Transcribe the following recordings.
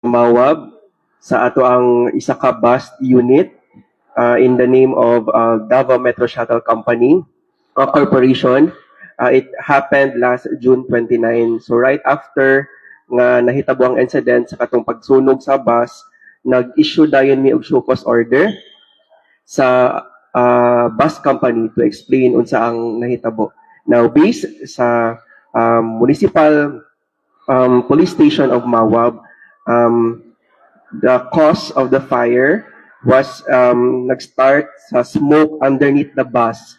Mawab sa ato ang isa ka bus unit in the name of Davao Metro Shuttle Company Corporation. It happened last June 29. So right after nga nahitabo ang incident sa katong pagsunog sa bus, nag-issue dayon mi og show cause order sa bus company to explain unsa ang nahitabo. Now based sa municipal police station of Mawab, the cause of the fire was nag-start sa smoke underneath the bus.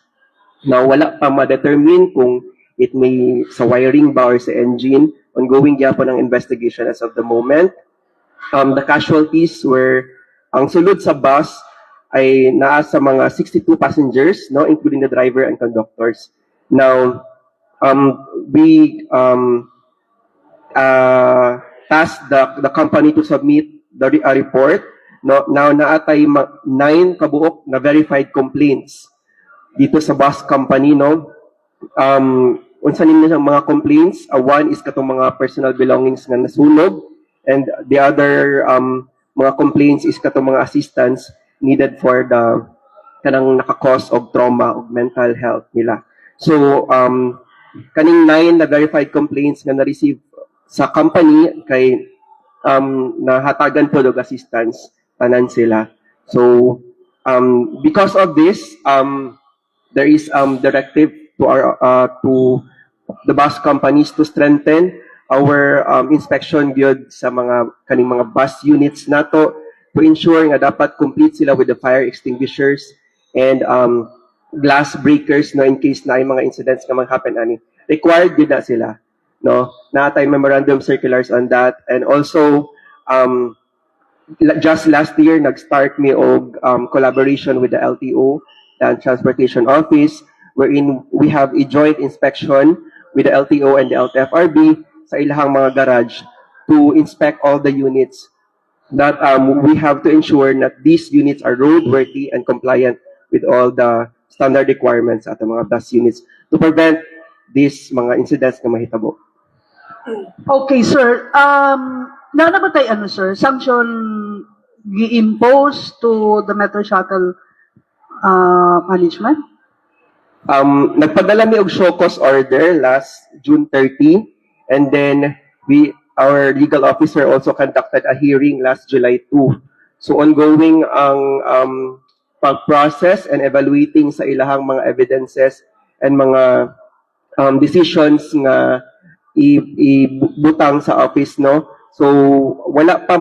Now, wala pa ma-determine kung it may sa wiring ba or sa engine. Ongoing gyapon ang investigation as of the moment. The casualties were, ang sulod sa bus ay naa sa mga 62 passengers, no, including the driver and conductors. Now, we tasked the company to submit the report. No, now naatay 9 kabuok na verified complaints dito sa bus company, no. Unsa nimo ang mga complaints? One is katong mga personal belongings nga nasunog, and the other mga complaints is katong mga assistance needed for the kanang naka-cause of trauma of mental health nila. So kaning 9 na verified complaints nga na-receive sa company kay nahatagan po og assistance tanan sila. So because of this, there is directive to our to the bus companies to strengthen our inspection gyud sa mga kaning mga bus units nato to ensure nga dapat complete sila with the fire extinguishers and glass breakers, no, in case na ay mga incidents nga mag-happen ani. Required gyud na sila, no. Natay memorandum circulars on that, and also just last year nag-start mi og collaboration with the LTO, the Transportation Office, wherein we have a joint inspection with the LTO and the LTFRB sa ilahang mga garage to inspect all the units that we have to ensure that these units are roadworthy and compliant with all the standard requirements at the mga bus units to prevent these mga incidents na mahitabo. Okay, sir. Nanabatay ano, sir? Sanction gi-impose to the Metro Shuttle management? Nagpadala mi og show cause order last June 30, and then our legal officer also conducted a hearing last July 2. So ongoing ang pag-process and evaluating sa ilahang mga evidences and mga decisions nga ibutang sa office, no. So wala pa